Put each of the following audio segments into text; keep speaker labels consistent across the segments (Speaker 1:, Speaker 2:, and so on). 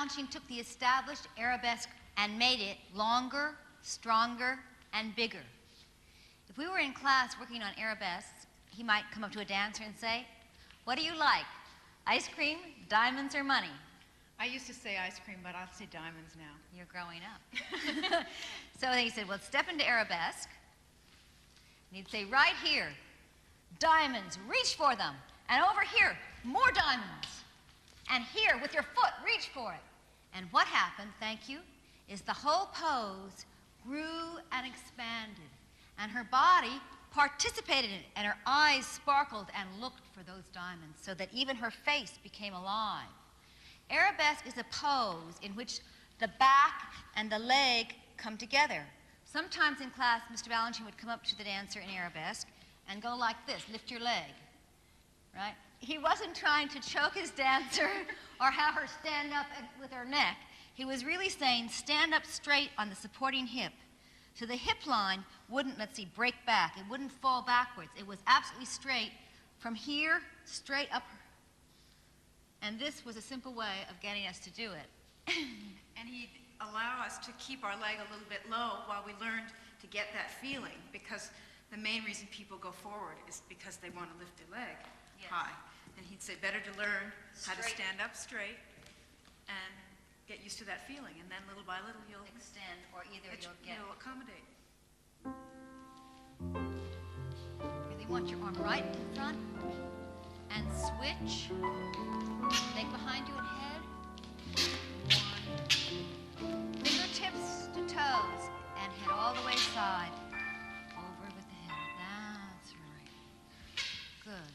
Speaker 1: Balanchine took the established arabesque and made it longer, stronger, and bigger. If we were in class working on arabesques, he might come up to a dancer and say, "What do you like, ice cream, diamonds, or money?"
Speaker 2: I used to say ice cream, but I'll say diamonds now.
Speaker 1: You're growing up. So he said, well, step into arabesque. And he'd say, right here, diamonds, reach for them. And over here, more diamonds. And here, with your foot, reach for it. And what happened, thank you, is the whole pose grew and expanded. And her body participated in it, and her eyes sparkled and looked for those diamonds, so that even her face became alive. Arabesque is a pose in which the back and the leg come together. Sometimes in class, Mr. Balanchine would come up to the dancer in arabesque and go like this, lift your leg, right? He wasn't trying to choke his dancer or have her stand up with her neck. He was really saying, stand up straight on the supporting hip. So the hip line wouldn't, let's see, break back. It wouldn't fall backwards. It was absolutely straight from here, straight up. And this was a simple way of getting us to do it.
Speaker 2: And he'd allow us to keep our leg a little bit low while we learned to get that feeling, because the main reason people go forward is because they want to lift their leg high. And he'd say, better to learn how to stand up straight and get used to that feeling, and then little by little you'll
Speaker 1: extend, or either
Speaker 2: you'll accommodate.
Speaker 1: Really want your arm right in front and switch. Leg behind you and head. Fingertips to toes and head all the way side. Over with the head. That's right. Good.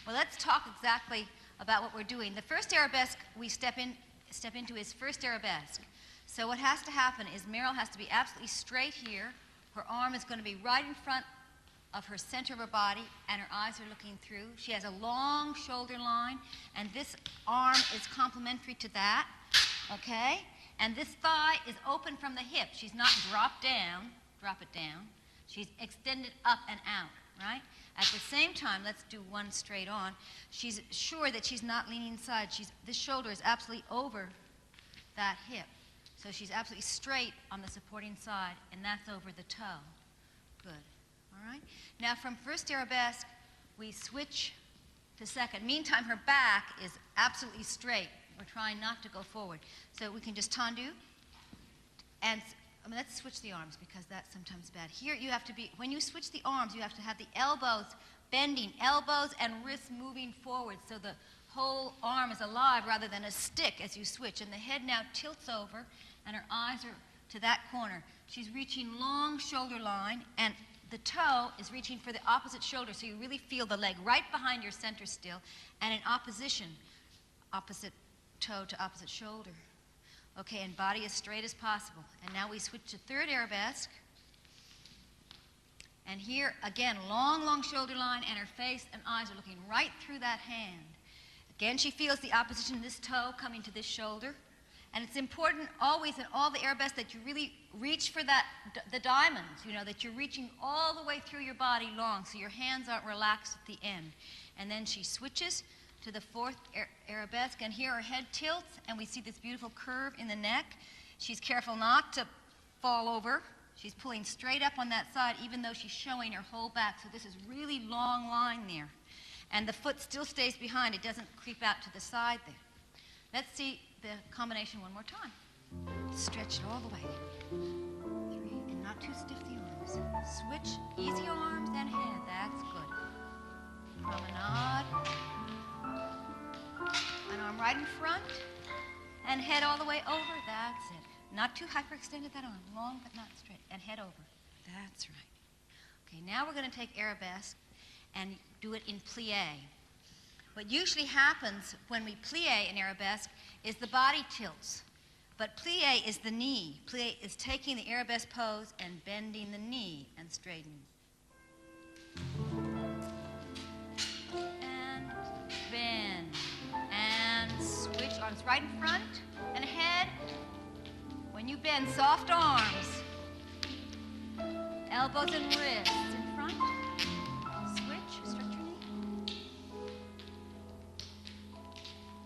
Speaker 1: Well, let's talk exactly about what we're doing. The first arabesque we step into his first arabesque. So what has to happen is Meryl has to be absolutely straight here. Her arm is going to be right in front of her center of her body, and her eyes are looking through. She has a long shoulder line, and this arm is complementary to that, okay? And this thigh is open from the hip. She's not dropped down, drop it down. She's extended up and out, right? At the same time, let's do one straight on. She's sure that she's not leaning inside. This shoulder is absolutely over that hip. So she's absolutely straight on the supporting side, and that's over the toe. Good. All right? Now, from first arabesque, we switch to second. Meantime, her back is absolutely straight. We're trying not to go forward. So we can just tendu. And let's switch the arms, because that's sometimes bad. Here, you have to be, when you switch the arms, you have to have the elbows bending, elbows and wrists moving forward, so the whole arm is alive rather than a stick as you switch. And the head now tilts over, and her eyes are to that corner. She's reaching long shoulder line, and the toe is reaching for the opposite shoulder, so you really feel the leg right behind your center still, and in opposition, opposite toe to opposite shoulder. Okay, and body as straight as possible. And now we switch to third arabesque. And here, again, long, long shoulder line, and her face and eyes are looking right through that hand. Again, she feels the opposition of this toe coming to this shoulder. And it's important always in all the arabesques that you really reach for the diamonds, you know, that you're reaching all the way through your body long, so your hands aren't relaxed at the end. And then she switches to the fourth arabesque, and here her head tilts, and we see this beautiful curve in the neck. She's careful not to fall over. She's pulling straight up on that side, even though she's showing her whole back. So this is really long line there. And the foot still stays behind. It doesn't creep out to the side there. Let's see the combination one more time. Stretch it all the way. 3, and not too stiff the arms. Switch, easy arms and head. That's good. Promenade. An arm right in front, and head all the way over. That's it. Not too hyperextended, that arm. Long but not straight. And head over. That's right. Okay, now we're going to take arabesque and do it in plie. What usually happens when we plie in arabesque is the body tilts. But plie is the knee. Plie is taking the arabesque pose and bending the knee and straightening. And bend. And switch. Arms right in front and ahead. When you bend, soft arms. Elbows and wrists in front. Switch. Stretch your knee.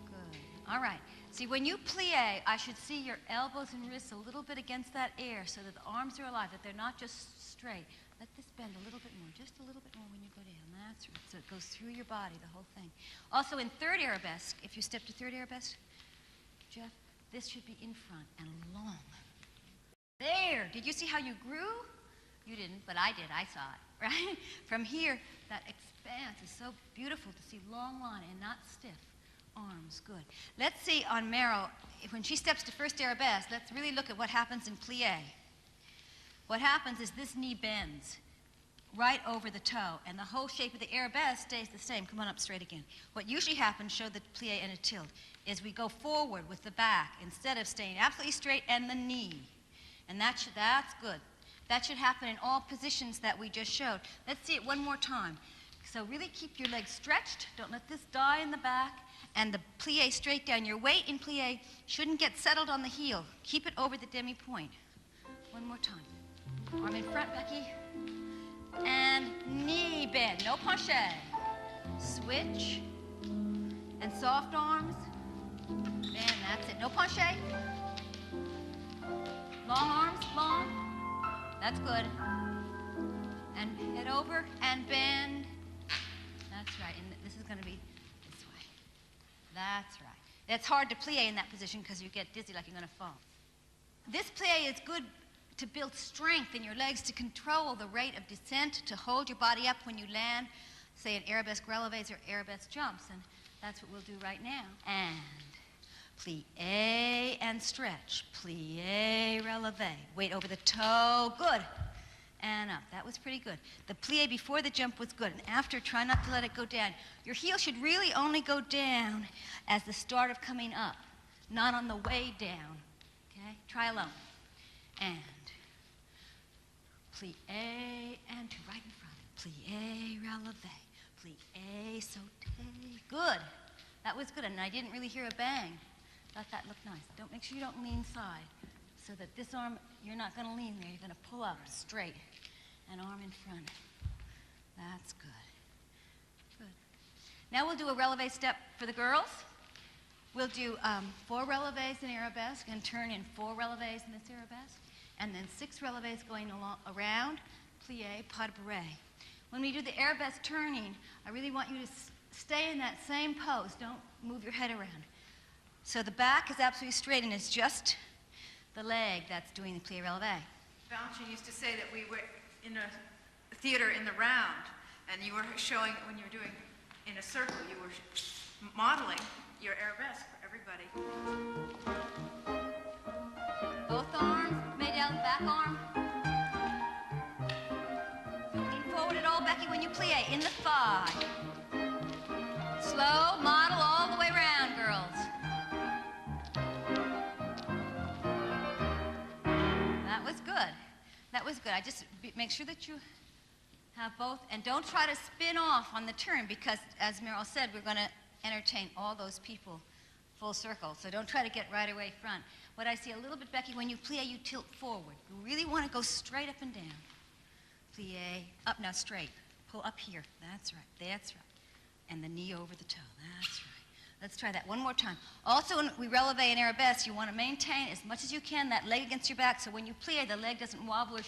Speaker 1: Good. All right. See, when you plie, I should see your elbows and wrists a little bit against that air so that the arms are alive, that they're not just straight. Let this bend a little bit more, just a little bit more when you go down. That's right. So it goes through your body, the whole thing. Also, in third arabesque, if you step to third arabesque, Jeff, this should be in front and long. There. Did you see how you grew? You didn't, but I did. I saw it, right? From here, that expanse is so beautiful to see long line and not stiff. Arms, good. Let's see on Meryl, when she steps to first arabesque, let's really look at what happens in plie. What happens is this knee bends right over the toe, and the whole shape of the arabesque stays the same. Come on up straight again. What usually happens, show the plie and a tilt, is we go forward with the back instead of staying absolutely straight and the knee. And that's good. That should happen in all positions that we just showed. Let's see it one more time. So really keep your legs stretched. Don't let this die in the back. And the plie straight down. Your weight in plie shouldn't get settled on the heel. Keep it over the demi-point. One more time. Arm in front, Becky. And knee bend. No penché. Switch. And soft arms. And that's it. No penché. Long arms, long. That's good. And head over and bend. That's right. And this is going to be this way. That's right. It's hard to plie in that position because you get dizzy like you're going to fall. This plie is good to build strength in your legs, to control the rate of descent, to hold your body up when you land, say in arabesque releves or arabesque jumps. And that's what we'll do right now. And plie and stretch. Plie, releve. Weight over the toe. Good. And up. That was pretty good. The plie before the jump was good. And after, try not to let it go down. Your heel should really only go down as the start of coming up, not on the way down. Okay? Try alone. And plie and to right in front. Plie, releve. Plie, saute. Good. That was good. And I didn't really hear a bang. Thought that looked nice. Make sure you don't lean side, so that this arm, you're not going to lean there. You're going to pull up straight, and arm in front. That's good. Good. Now we'll do a releve step for the girls. We'll do 4 releves in arabesque and turn in 4 releves in this arabesque, and then 6 releves going around, plie, pas de bourrée. When we do the arabesque turning, I really want you to stay in that same pose. Don't move your head around. So the back is absolutely straight, and it's just the leg that's doing the plie releve.
Speaker 2: Valentin used to say that we were in a theater in the round, and you were showing, when you were doing in a circle, you were modeling your arabesque for everybody.
Speaker 1: Both arms, made down the back arm. Lean forward at all, Becky, when you plie, in the thigh. Slow, model all the way around, girls. That was good. That was good. I just make sure that you have both, and don't try to spin off on the turn, because as Meryl said, we're going to entertain all those people full circle. So don't try to get right away front. What I see a little bit, Becky, when you plie, you tilt forward. You really want to go straight up and down. Plie, up now, straight. Pull up here. That's right. That's right. And the knee over the toe. That's right. Let's try that one more time. Also, when we releve in arabesque, you want to maintain as much as you can that leg against your back, so when you plie, the leg doesn't wobble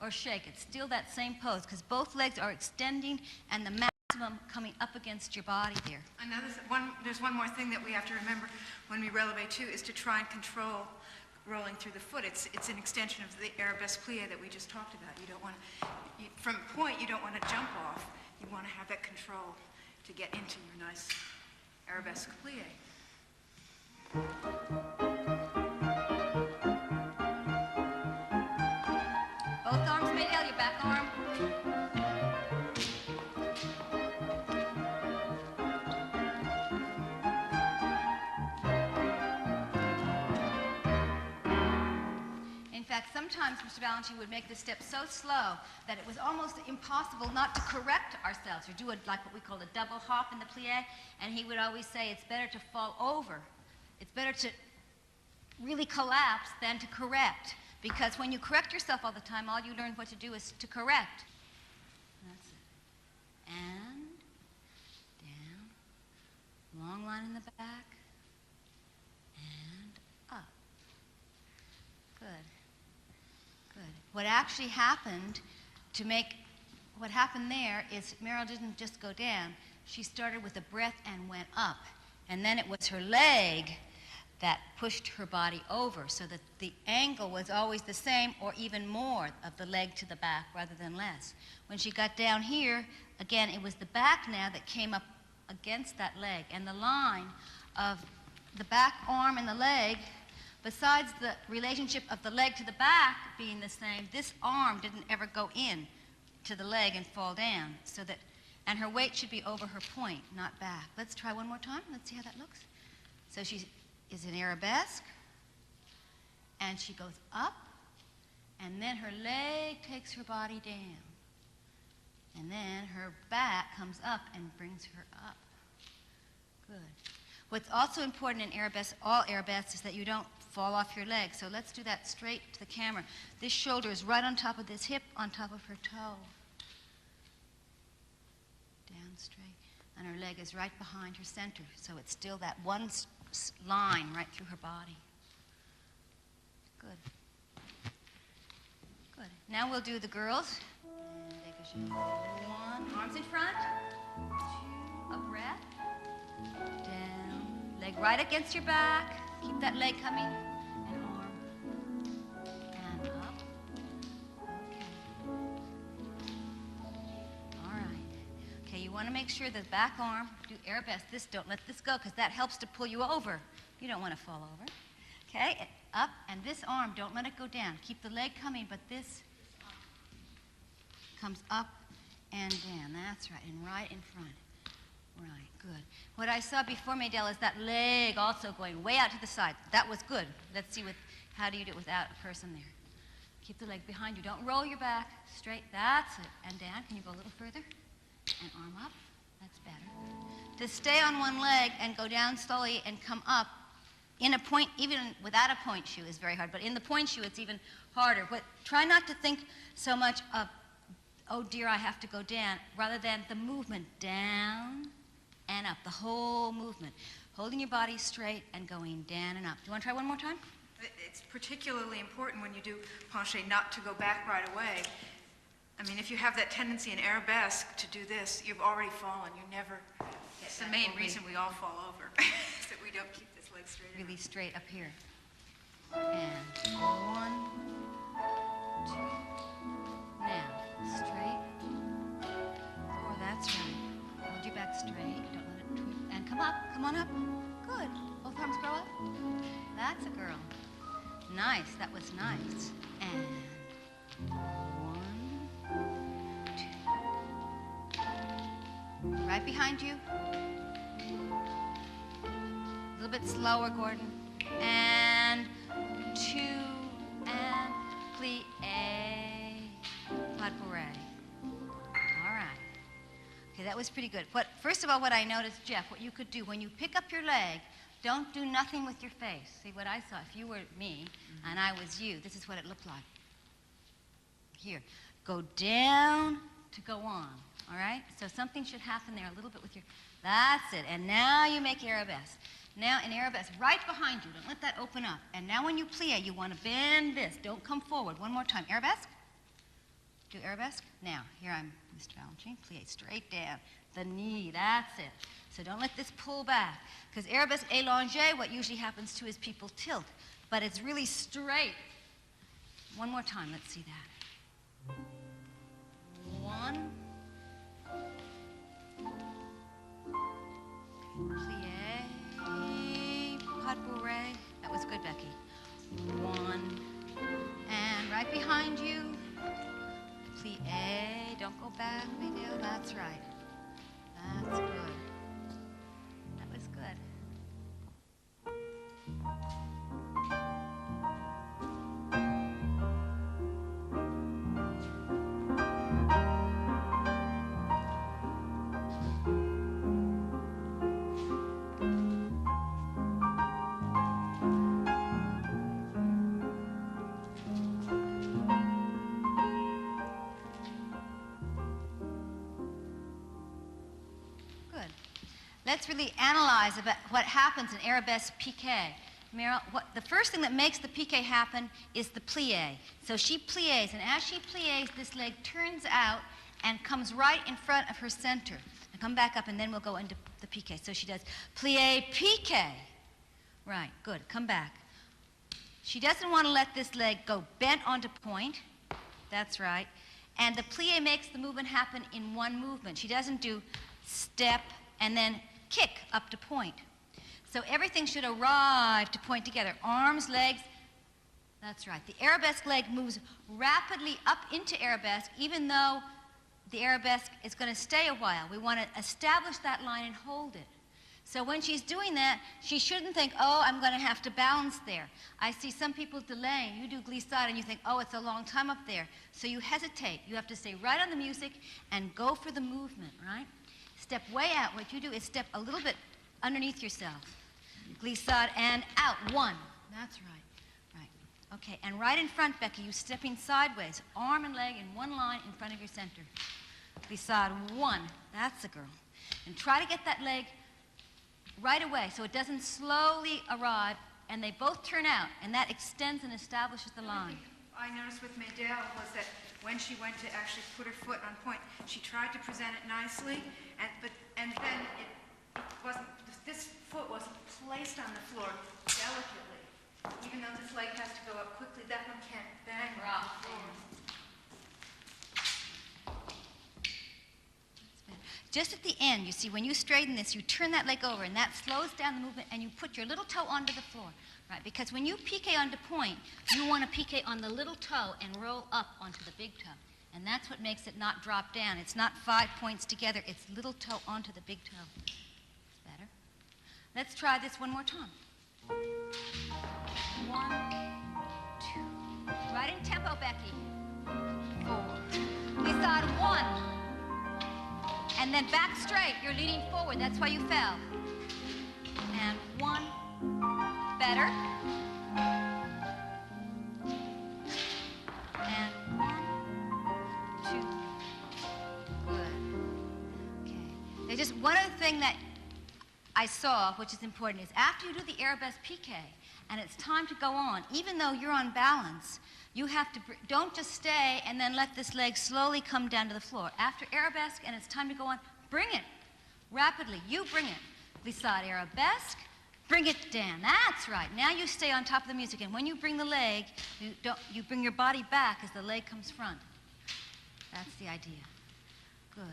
Speaker 1: or shake. It's still that same pose, because both legs are extending and the maximum coming up against your body there.
Speaker 2: And there's one more thing that we have to remember when we releve too, is to try and control rolling through the foot. It's an extension of the arabesque plie that we just talked about. You don't want to, from point, you don't want to jump off. You want to have that control to get into your nice arabesque plie.
Speaker 1: Both arms made out, your back arm. In fact, sometimes Mr. Valentin would make the step so slow that it was almost impossible not to correct ourselves or do like what we call a double hop in the plie, and he would always say it's better to fall over. It's better to really collapse than to correct, because when you correct yourself all the time, all you learn what to do is to correct. That's it. And down. Long line in the back. Good. Good. What actually happened what happened there is Meryl didn't just go down. She started with a breath and went up. And then it was her leg that pushed her body over so that the angle was always the same or even more of the leg to the back rather than less. When she got down here, again, it was the back now that came up against that leg. And the line of the back arm and the leg, besides the relationship of the leg to the back being the same, this arm didn't ever go in to the leg and fall down. And her weight should be over her point, not back. Let's try one more time. Let's see how that looks. So she is in Arabesque, and she goes up, and then her leg takes her body down. And then her back comes up and brings her up. Good. What's also important in Arabesque, all Arabesques, is that you don't fall off your leg. So let's do that straight to the camera. This shoulder is right on top of this hip, on top of her toe. Down straight. And her leg is right behind her center. So it's still that one line right through her body. Good. Good. Now we'll do the girls. And one, arms in front. Two, a breath. Down. Leg right against your back. Keep that leg coming. And arm. And up. Okay. All right. Okay, you want to make sure the back arm, do Arabesque. Don't let this go because that helps to pull you over. You don't want to fall over. Okay, up, and this arm, don't let it go down. Keep the leg coming, but this comes up and down. That's right, and right in front. Right, good. What I saw before, Maydell, is that leg also going way out to the side. That was good. Let's see how do you do it without a person there. Keep the leg behind you. Don't roll your back. Straight. That's it. And down. Can you go a little further? And arm up. That's better. To stay on one leg and go down slowly and come up in a point, even without a point shoe is very hard, but in the point shoe it's even harder. But try not to think so much of, oh dear, I have to go down, rather than the movement down and up, the whole movement. Holding your body straight and going down and up. Do you want to try one more time?
Speaker 2: It's particularly important when you do penché not to go back right away. I mean, if you have that tendency in Arabesque to do this, you've already fallen. You never. It's the main reason we all fall over, is that we don't keep this leg straight.
Speaker 1: Really straight up here. And one, two. Now, straight. Oh, that's right. Hold your back straight. Don't let it twist. And come up. Come on up. Good. Both arms grow up. That's a girl. Nice. That was nice. And one, two. Right behind you. A little bit slower, Gordon. And two, and plie, pas de bourrée. All right. Okay, that was pretty good. First of all, what I noticed, Jeff, what you could do when you pick up your leg, don't do nothing with your face. See what I saw? If you were me and I was you, this is what it looked like. Here, go down to go on. All right? So something should happen there a little bit with your. That's it. And now you make Arabesque. Now in Arabesque, right behind you. Don't let that open up. And now when you plie, you want to bend this. Don't come forward. One more time. Arabesque. Do Arabesque. Now, here I'm Mr. Valentine. Plie straight down. The knee. That's it. So don't let this pull back. Because Arabesque élongé, what usually happens too is people tilt. But it's really straight. One more time. Let's see that. One. Plie, pas de bourrée. That was good, Becky. One. And right behind you. Plie. Don't go back, Maydell. That's right. That's good. That was good. Let's really analyze about what happens in Arabesque piqué. Meryl, the first thing that makes the piqué happen is the plie. So she plies, and as she plies, this leg turns out and comes right in front of her center. And come back up, and then we'll go into the piqué. So she does plie, piqué. Right, good. Come back. She doesn't want to let this leg go bent onto point. That's right. And the plie makes the movement happen in one movement. She doesn't do step and then kick up to point. So everything should arrive to point together. Arms, legs. That's right. The arabesque leg moves rapidly up into arabesque, even though the arabesque is going to stay a while. We want to establish that line and hold it. So when she's doing that, she shouldn't think, oh, I'm going to have to balance there. I see some people delaying. You do glissade and you think, oh, it's a long time up there. So you hesitate. You have to stay right on the music and go for the movement, right? Step way out. What you do is step a little bit underneath yourself. Glissade and out. One. That's right. Right. Okay, and right in front, Becky, you stepping sideways. Arm and leg in one line in front of your center. Glissade. One. That's a girl. And try to get that leg right away so it doesn't slowly arrive, and they both turn out, and that extends and establishes the line.
Speaker 2: I noticed with Maydell was that when she went to actually put her foot on point, she tried to present it nicely, and then it wasn't, this foot wasn't placed on the floor delicately. Even though this leg has to go up quickly, that one can't bang on the floor.
Speaker 1: Just at the end, you see, when you straighten this, you turn that leg over, and that slows down the movement, and you put your little toe onto the floor, right? Because when you piqué onto point, you want to piqué on the little toe and roll up onto the big toe. And that's what makes it not drop down. It's not 5 points together. It's little toe onto the big toe. Better. Let's try this one more time. 1, 2. Right in tempo, Becky. 4. Glissade 1. And then back straight. You're leaning forward. That's why you fell. And 1. Better. And 1, 2. Good. Okay. There's just one other thing that I saw, which is important, is after you do the arabesque piqué, and it's time to go on, even though you're on balance, you have to, don't just stay and then let this leg slowly come down to the floor. After arabesque and it's time to go on, bring it rapidly. You bring it. Glissade arabesque, bring it down. That's right. Now you stay on top of the music, and when you bring the leg, you bring your body back as the leg comes front. That's the idea. Good.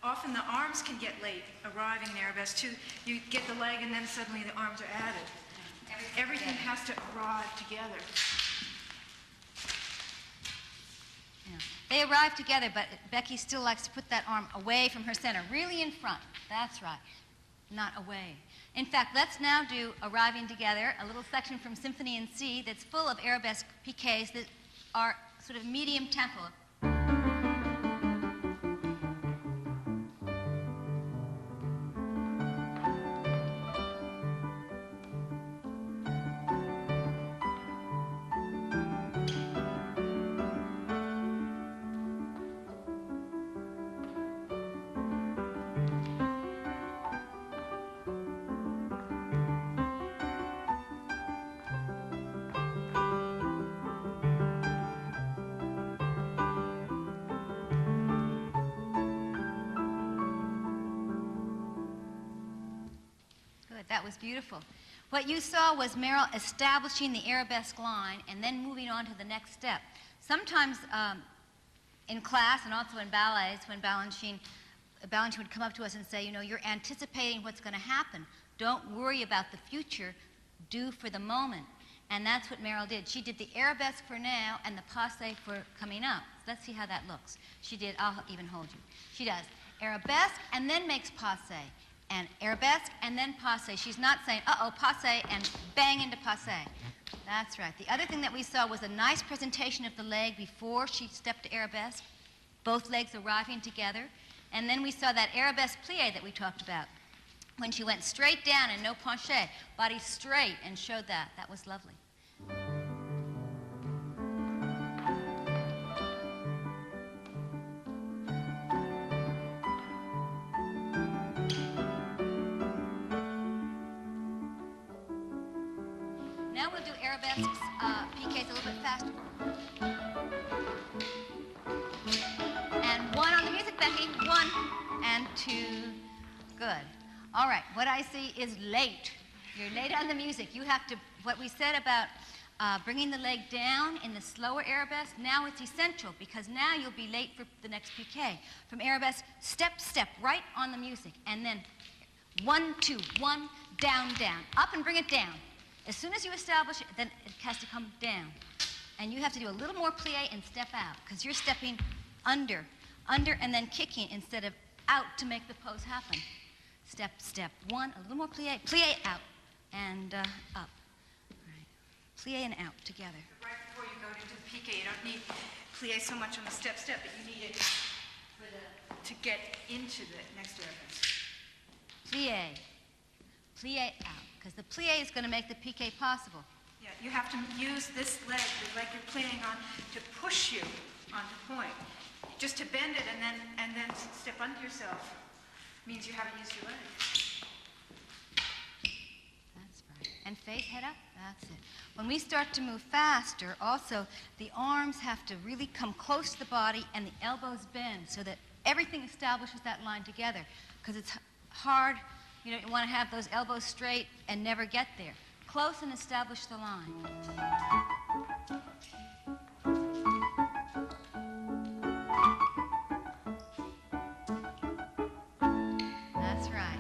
Speaker 2: Often the arms can get late arriving in arabesque too. You get the leg and then suddenly the arms are added. Everything has to arrive together.
Speaker 1: Yeah. They arrive together, but Becky still likes to put that arm away from her center, really in front. That's right, not away. In fact, let's now do Arriving Together, a little section from Symphony in C that's full of arabesque piqués that are sort of medium tempo. That was beautiful. What you saw was Meryl establishing the arabesque line and then moving on to the next step. Sometimes in class and also in ballets, when Balanchine would come up to us and say, you know, you're anticipating what's going to happen. Don't worry about the future. Do for the moment. And that's what Meryl did. She did the arabesque for now and the passe for coming up. Let's see how that looks. She did, I'll even hold you. She does arabesque and then makes passe. And arabesque, and then passe. She's not saying, uh-oh, passe, and bang into passe. That's right. The other thing that we saw was a nice presentation of the leg before she stepped to arabesque, both legs arriving together. And then we saw that arabesque plie that we talked about, when she went straight down and no penché, body straight, and showed that. That was lovely. arabesques, piquets a little bit faster. And 1 on the music, Becky. 1 and 2. Good. All right, what I see is late. You're late on the music. You have to, what we said about bringing the leg down in the slower arabesque, now it's essential because now you'll be late for the next piquet. From arabesque, step, step, right on the music. And then 1, 2, 1, down, down. Up and bring it down. As soon as you establish it, then it has to come down. And you have to do a little more plie and step out because you're stepping under, and then kicking instead of out to make the pose happen. Step, step, 1, a little more plie, plie out, and up. Right. Plie and out together.
Speaker 2: Right before you go into the piqué, you don't need plie so much on the step, step, but you need it to get into the next arabesque.
Speaker 1: Plie, plie out, because the plie is going to make the piqué possible.
Speaker 2: Yeah, you have to use this leg, the leg you're playing on, to push you onto point. Just to bend it and then step under yourself means you haven't used your leg.
Speaker 1: That's right. And face head up. That's it. When we start to move faster, also, the arms have to really come close to the body and the elbows bend so that everything establishes that line together. Because it's hard, you want to have those elbows straight and never get there. Close and establish the line. That's right.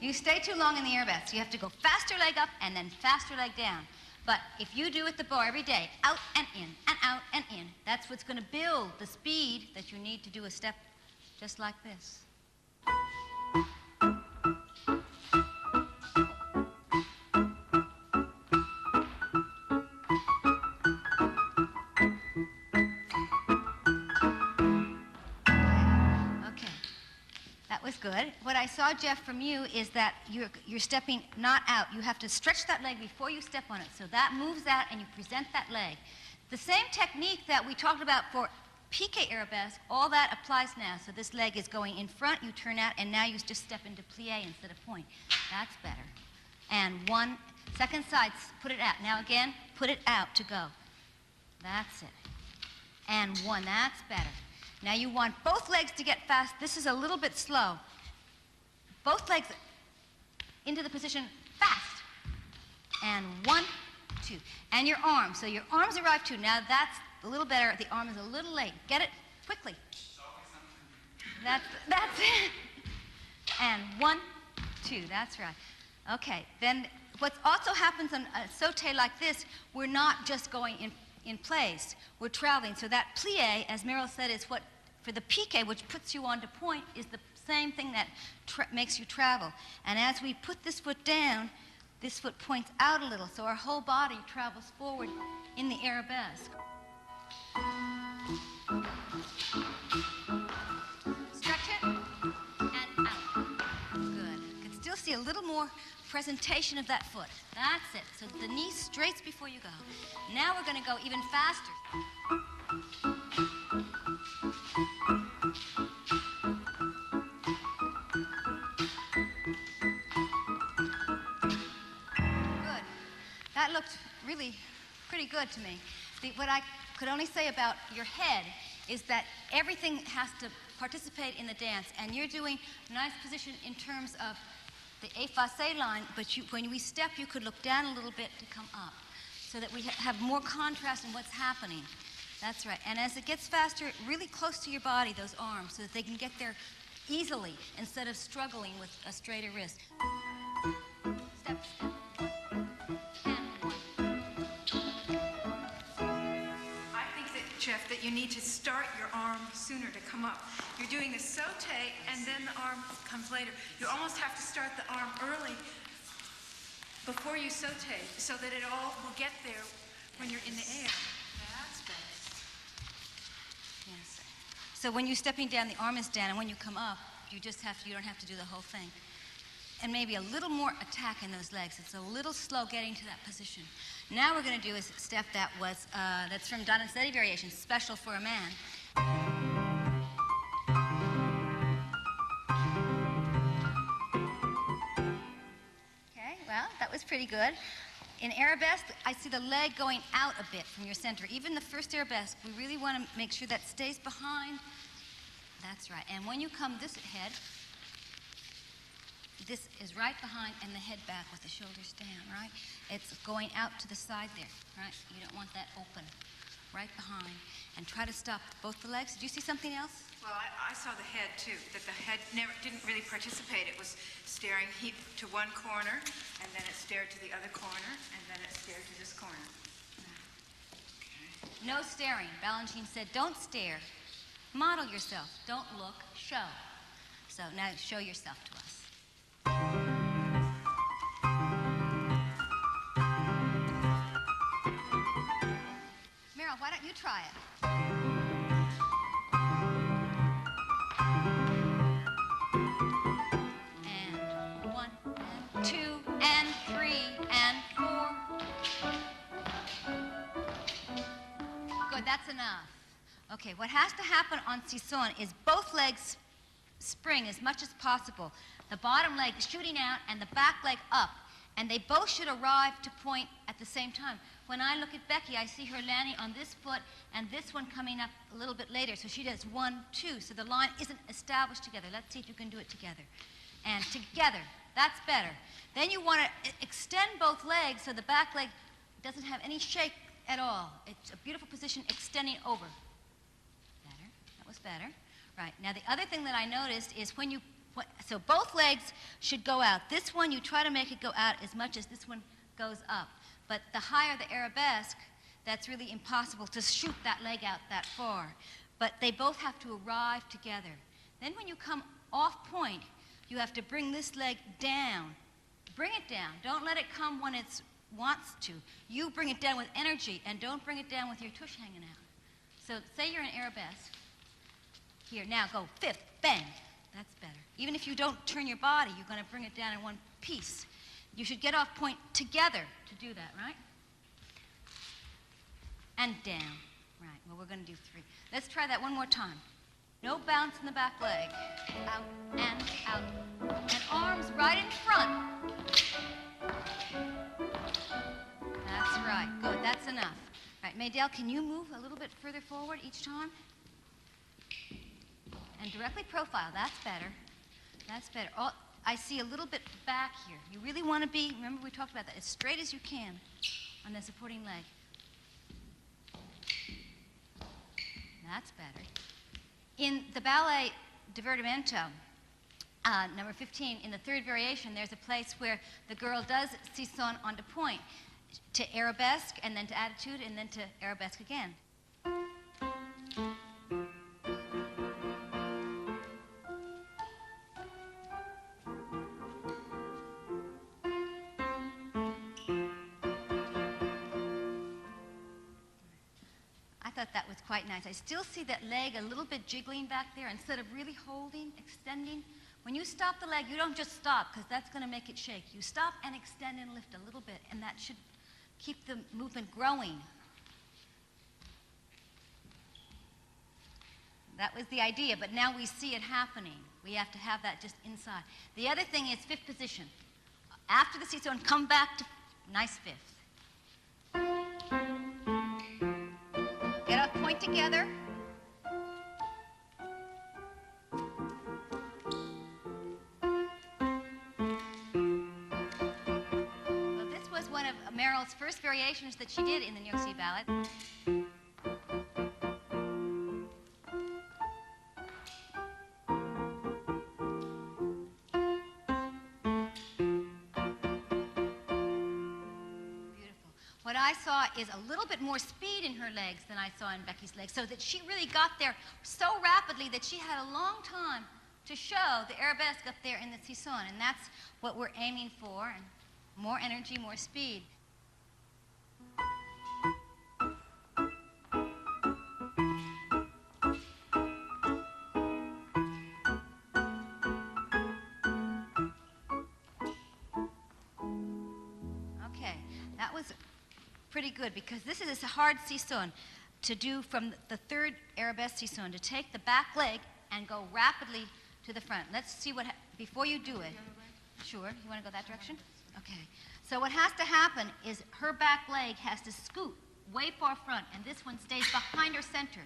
Speaker 1: You stay too long in the arabesque. You have to go faster leg up and then faster leg down. But if you do it the bar every day, out and in, and out and in, that's what's going to build the speed that you need to do a step just like this. Good. What I saw, Jeff, from you is that you're stepping not out. You have to stretch that leg before you step on it. So that moves out and you present that leg. The same technique that we talked about for piqué arabesque, all that applies now. So this leg is going in front, you turn out, and now you just step into plie instead of point. That's better. And 1, second side, put it out. Now again, put it out to go. That's it. And 1, that's better. Now you want both legs to get fast. This is a little bit slow. Both legs into the position fast. And 1, 2. And your arms. So your arms arrive too. Now that's a little better. The arm is a little late. Get it quickly. That's it. And 1, 2. That's right. Okay. Then what also happens on a sauté like this, we're not just going in place. We're traveling. So that plie, as Meryl said, is what, for the piqué, which puts you onto point, is the same thing that makes you travel. And as we put this foot down, this foot points out a little, so our whole body travels forward in the arabesque. Stretch it, and out. Good. You can still see a little more presentation of that foot. That's it. So the knee straight before you go. Now we're going to go even faster. Good. That looked really pretty good to me. What I could only say about your head is that everything has to participate in the dance, and you're doing a nice position in terms of the effacé line, but when we step, you could look down a little bit to come up so that we have more contrast in what's happening. That's right. And as it gets faster, really close to your body, those arms, so that they can get there easily instead of struggling with a straighter wrist. Step, step.
Speaker 2: Jeff, that you need to start your arm sooner to come up. You're doing a sauté and then the arm comes later. You almost have to start the arm early before you sauté so that it all will get there when you're in the air. That's better.
Speaker 1: Yes. So when you're stepping down, the arm is down, and when you come up, you don't have to do the whole thing. And maybe a little more attack in those legs. It's a little slow getting to that position. Now we're going to do a step that's from Donizetti variation, special for a man. Okay, well, that was pretty good. in arabesque, I see the leg going out a bit from your center. Even the first arabesque, we really want to make sure that stays behind. That's right. And when you come this head, this is right behind and the head back with the shoulders down, right? It's going out to the side there, right? You don't want that open. Right behind. And try to stop both the legs. Did you see something else?
Speaker 2: Well, I saw the head, too, that the head didn't really participate. It was staring to one corner, and then it stared to the other corner, and then it stared to this corner.
Speaker 1: Okay. No staring. Balanchine said, don't stare. Model yourself. Don't look. Show. So now show yourself to us. Meryl, why don't you try it? And 1, and 2, and 3, and 4. Good, that's enough. Okay, what has to happen on Sisson is both legs spring as much as possible. The bottom leg shooting out and the back leg up. And they both should arrive to point at the same time. When I look at Becky, I see her landing on this foot and this one coming up a little bit later. So she does 1, 2. So the line isn't established together. Let's see if you can do it together. And together. That's better. Then you want to extend both legs so the back leg doesn't have any shake at all. It's a beautiful position extending over. Better. That was better. Right. Now the other thing that I noticed is when you so both legs should go out. This one, you try to make it go out as much as this one goes up. But the higher the arabesque, that's really impossible to shoot that leg out that far. But they both have to arrive together. Then when you come off point, you have to bring this leg down. Bring it down. Don't let it come when it wants to. You bring it down with energy, and don't bring it down with your tush hanging out. So say you're in arabesque. Here, now go fifth, bang. That's better. Even if you don't turn your body, you're going to bring it down in one piece. You should get off point together to do that, right? And down. Right, well, we're going to do 3. Let's try that one more time. No bounce in the back leg. Out and out. And arms right in front. That's right. Good, that's enough. Right, Maydell, can you move a little bit further forward each time? And directly profile, that's better. That's better. Oh, I see a little bit back here. You really want to be, remember we talked about that, as straight as you can on the supporting leg. That's better. In the ballet Divertimento, number 15, in the third variation, there's a place where the girl does Sisson onto point, to arabesque, and then to attitude, and then to arabesque again. I thought that was quite nice. I still see that leg a little bit jiggling back there instead of really holding, extending. When you stop the leg, you don't just stop because that's going to make it shake. You stop and extend and lift a little bit, and that should keep the movement growing. That was the idea, but now we see it happening. We have to have that just inside. The other thing is fifth position. After the Sisson, come back to nice fifth. Get up, point together. Well, this was one of Meryl's first variations that she did in the New York City Ballet. What I saw is a little bit more speed in her legs than I saw in Becky's legs, so that she really got there so rapidly that she had a long time to show the arabesque up there in the Sisson, and that's what we're aiming for, and more energy, more speed. Okay, that was pretty good, because this is a hard Sisson to do from the third arabesque Sisson, to take the back leg and go rapidly to the front. Let's see what, before you do it. Sure, you want to go that direction? Okay. So what has to happen is her back leg has to scoot way far front, and this one stays behind her center.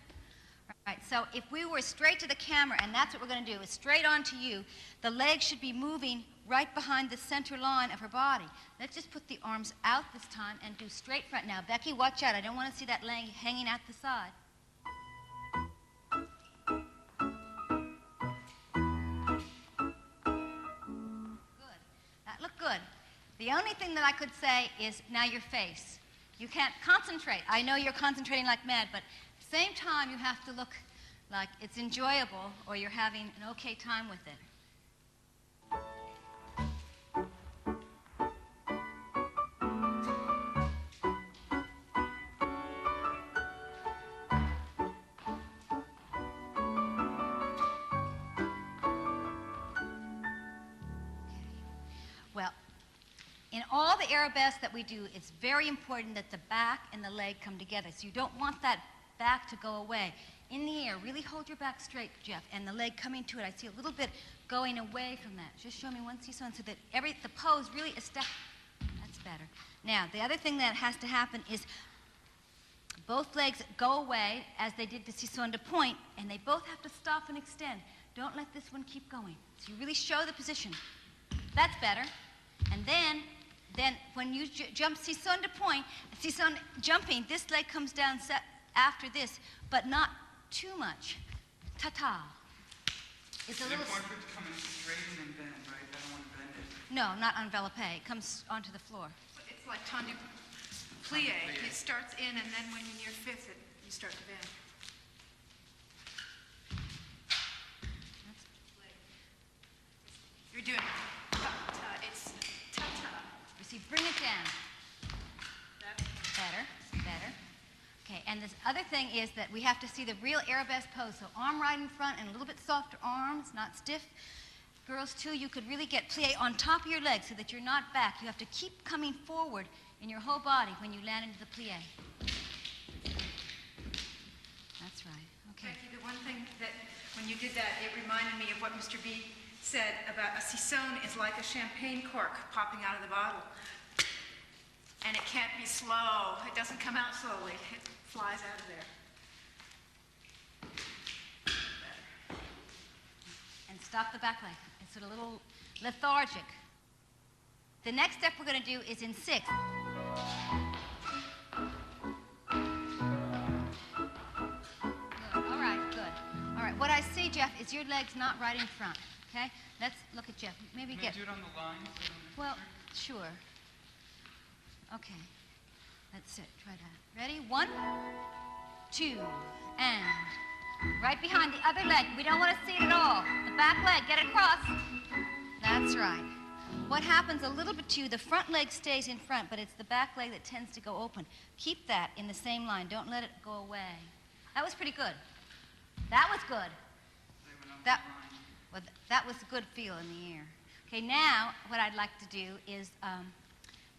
Speaker 1: Right, so if we were straight to the camera, and that's what we're going to do, is straight on to you, the leg should be moving right behind the center line of her body. Let's just put the arms out this time and do straight front. Now, Becky, watch out. I don't want to see that leg hanging out the side. Good. That looked good. The only thing that I could say is now your face. You can't concentrate. I know you're concentrating like mad, but at the same time, you have to look like it's enjoyable or you're having an okay time with it. Well, in all the arabesques that we do, it's very important that the back and the leg come together. So you don't want that back to go away. In the air, really hold your back straight, Jeff, and the leg coming to it. I see a little bit going away from that. Just show me one seesaw so that the pose really is That's better. Now, the other thing that has to happen is both legs go away as they did the seesaw to point, and they both have to stop and extend. Don't let this one keep going. So you really show the position. That's better. And then when you jump seesaw to point, seesaw jumping, this leg comes down after this, but not too much. Ta-ta. It's a little...
Speaker 3: important to come in straight and then bend, right? I don't want to bend it.
Speaker 1: No, not enveloppe. It comes onto the floor.
Speaker 2: It's like tanu plie. It starts in, and then when you're fifth, you start to bend. You're doing ta-ta. It's ta-ta.
Speaker 1: You see, bring it down. Better, better. Okay, and this other thing is that we have to see the real arabesque pose. So arm right in front and a little bit softer arms, not stiff. Girls, too, you could really get plie on top of your legs so that you're not back. You have to keep coming forward in your whole body when you land into the plie. That's right. Okay.
Speaker 2: Becky, the one thing that when you did that, it reminded me of what Mr. B said about a sisson is like a champagne cork popping out of the bottle. And it can't be slow. It doesn't come out slowly. It flies out of there. Better.
Speaker 1: And stop the back leg. It's a little lethargic. The next step we're going to do is in 6. Good. All right, good. All right, what I see, Jeff, is your leg's not right in front. Okay? Let's look at Jeff. Maybe
Speaker 3: Can I do it on the line?
Speaker 1: Well, sure. Okay. That's it. Try that. Ready? 1, 2, and right behind the other leg. We don't want to see it at all. The back leg. Get it across. That's right. What happens a little bit too, the front leg stays in front, but it's the back leg that tends to go open. Keep that in the same line. Don't let it go away. That was pretty good. That was good. That was a good feel in the air. Okay, now what I'd like to do is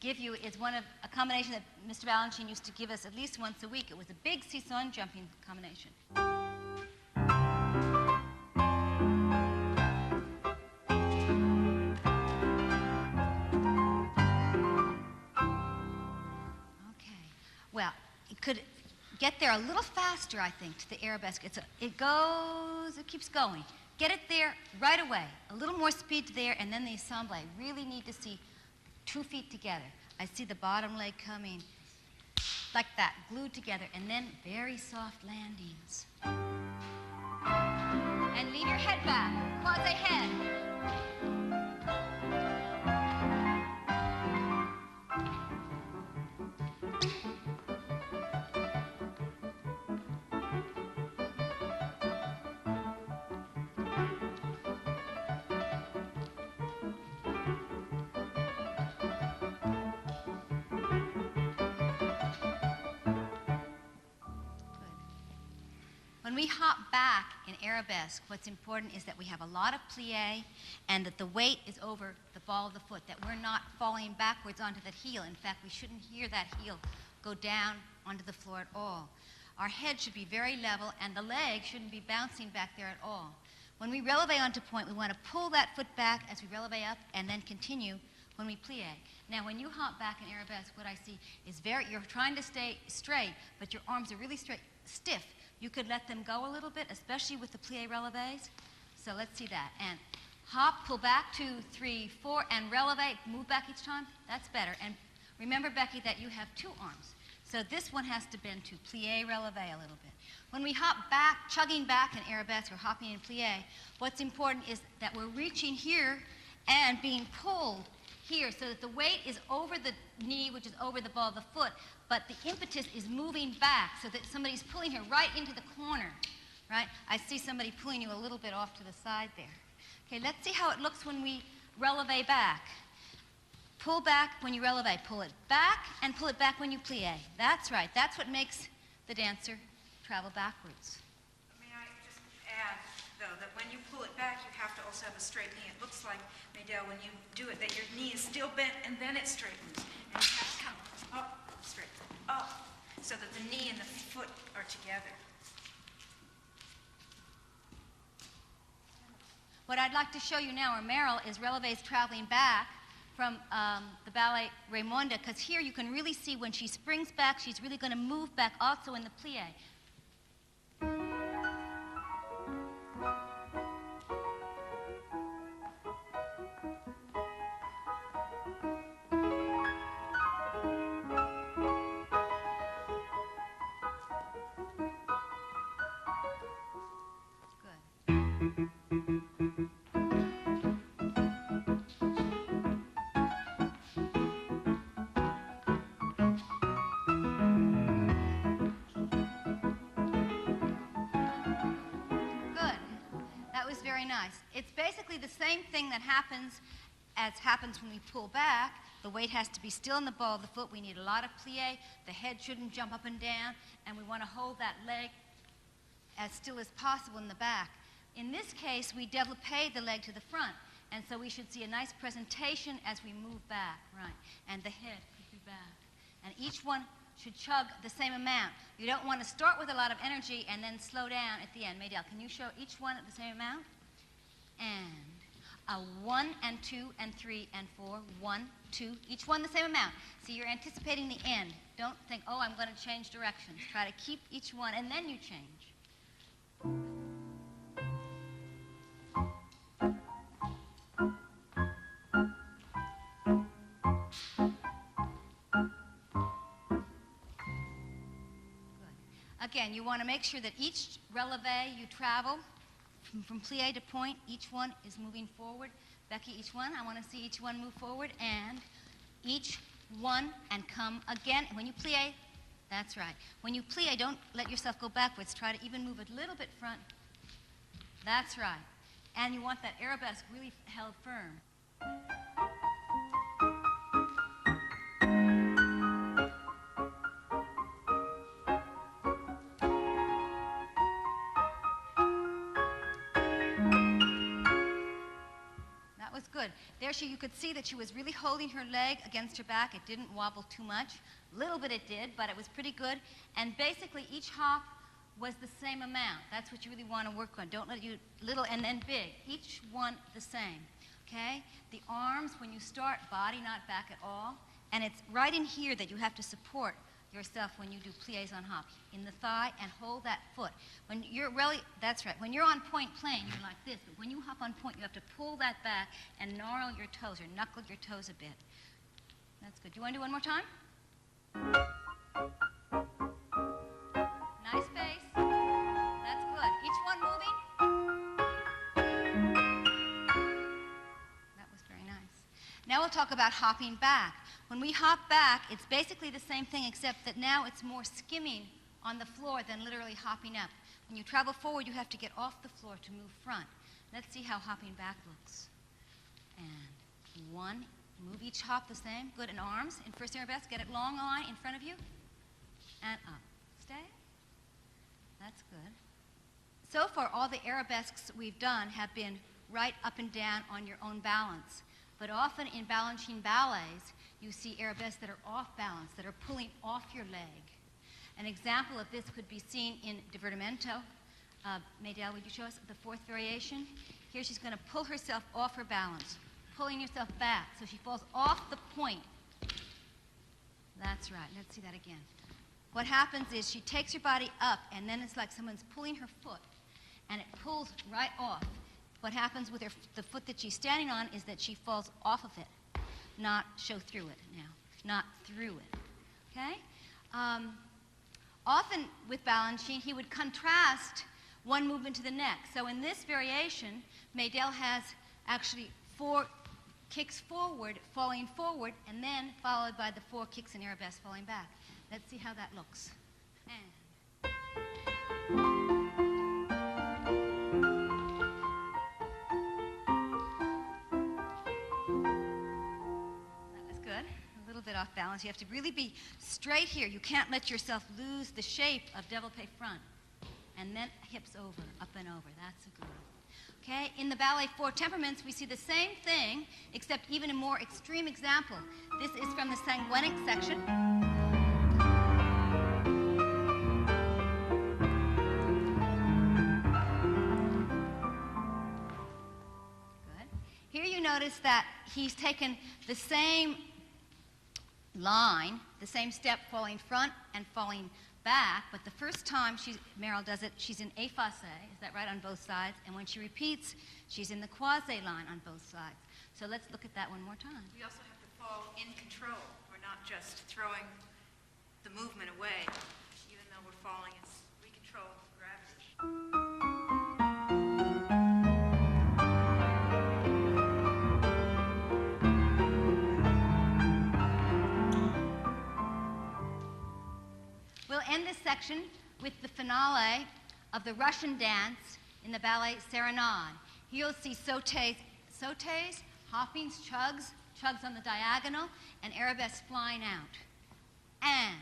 Speaker 1: give you is a combination that Mr. Balanchine used to give us at least once a week. It was a big seesaw and jumping combination. Okay. Well, it could get there a little faster, I think, to the arabesque. It keeps going. Get it there right away. A little more speed to there, and then the ensemble. I really need to see 2 feet together. I see the bottom leg coming like that, glued together, and then very soft landings. And lean your head back, quasi head. When we hop back in arabesque, what's important is that we have a lot of plie and that the weight is over the ball of the foot, that we're not falling backwards onto that heel. In fact, we shouldn't hear that heel go down onto the floor at all. Our head should be very level and the leg shouldn't be bouncing back there at all. When we releve onto point, we want to pull that foot back as we releve up and then continue when we plie. Now, when you hop back in arabesque, what I see is you're trying to stay straight, but your arms are really stiff. You could let them go a little bit, especially with the plie releves. So let's see that. And hop, pull back, 2, 3, 4, and releve, move back each time. That's better. And remember, Becky, that you have 2 arms. So this one has to bend to plie, releve a little bit. When we hop back, chugging back in arabesque or hopping in plie, what's important is that we're reaching here and being pulled here so that the weight is over the knee, which is over the ball of the foot, but the impetus is moving back so that somebody's pulling her right into the corner, right? I see somebody pulling you a little bit off to the side there. Okay, let's see how it looks when we releve back. Pull back when you releve. Pull it back and pull it back when you plie. That's right. That's what makes the dancer travel backwards.
Speaker 2: May I just add, though, that when you pull it back, you have to also have a straight knee. It looks like, Maydell, when you do it, that your knee is still bent and then it straightens. And you have to come up, straight, up, so that the knee and the foot are together.
Speaker 1: What I'd like to show you now, or Meryl, is releves traveling back from the ballet Raymonda, because here you can really see when she springs back, she's really going to move back also in the plie. It's basically the same thing that happens when we pull back. The weight has to be still in the ball of the foot. We need a lot of plie. The head shouldn't jump up and down, and we want to hold that leg as still as possible in the back. In this case, we développé the leg to the front, and so we should see a nice presentation as we move back, right? And the head could be back. And each one should chug the same amount. You don't want to start with a lot of energy and then slow down at the end. Maydell, can you show each one at the same amount? And a 1 and 2 and 3 and 4, 1, 2, each one the same amount. See, you're anticipating the end. Don't think, oh, I'm going to change directions. Try to keep each one, and then you change. Good. Again, you want to make sure that each releve you travel from plie to point, each one is moving forward. Becky, each one, I want to see each one move forward, and each one, and come again. When you plie, that's right. When you plie, don't let yourself go backwards. Try to even move a little bit front. That's right. And you want that arabesque really held firm. Good. There you could see that she was really holding her leg against her back. It didn't wobble too much. A little bit it did, but it was pretty good. And basically each hop was the same amount. That's what you really want to work on. Don't let you little and then big. Each one the same. Okay? The arms, when you start, body not back at all. And it's right in here that you have to support yourself when you do plies on hop. In the thigh, and hold that foot. When you're really, that's right, when you're on point playing, you're like this, but when you hop on point, you have to pull that back and gnarl your toes, or knuckle your toes a bit. That's good. Do you want to do one more time? Nice pace. That's good. Each one moving. That was very nice. Now we'll talk about hopping back. When we hop back, it's basically the same thing, except that now it's more skimming on the floor than literally hopping up. When you travel forward, you have to get off the floor to move front. Let's see how hopping back looks. And 1, move each hop the same. Good, and arms in first arabesque. Get it long line in front of you. And up. Stay. That's good. So far, all the arabesques we've done have been right up and down on your own balance. But often in balancing ballets, you see arabesques that are off balance, that are pulling off your leg. An example of this could be seen in Divertimento. Maydell, would you show us the 4th variation? Here she's going to pull herself off her balance. pulling yourself back. So she falls off the point. That's right. Let's see that again. What happens is she takes her body up, and then it's like someone's pulling her foot, and it pulls right off. What happens with the foot that she's standing on is that she falls off of it, not show through it now, not through it. Okay? Often with Balanchine, he would contrast one movement to the next. So in this variation, Maydel has actually 4 kicks forward, falling forward, and then followed by the 4 kicks in Arabesque falling back. Let's see how that looks. And that was good. A little bit off balance. You have to really be straight here. You can't let yourself lose the shape of développé front. And then hips over, up and over. That's a good one. Okay, in the ballet 4 temperaments, we see the same thing, except even a more extreme example. This is from the sanguinic section. Good. Here you notice that he's taken the same line, the same step falling front and falling back, but the first time Meryl does it, she's in effacé, is that right, on both sides? And when she repeats, she's in the croisé line on both sides. So let's look at that one more time.
Speaker 2: We also have to fall in control. We're not just throwing the movement away. Even though we're falling, we control gravity.
Speaker 1: We'll end this section with the finale of the Russian dance in the ballet Serenade. Here you'll see sautés, hoppings, chugs on the diagonal, and arabesque flying out. And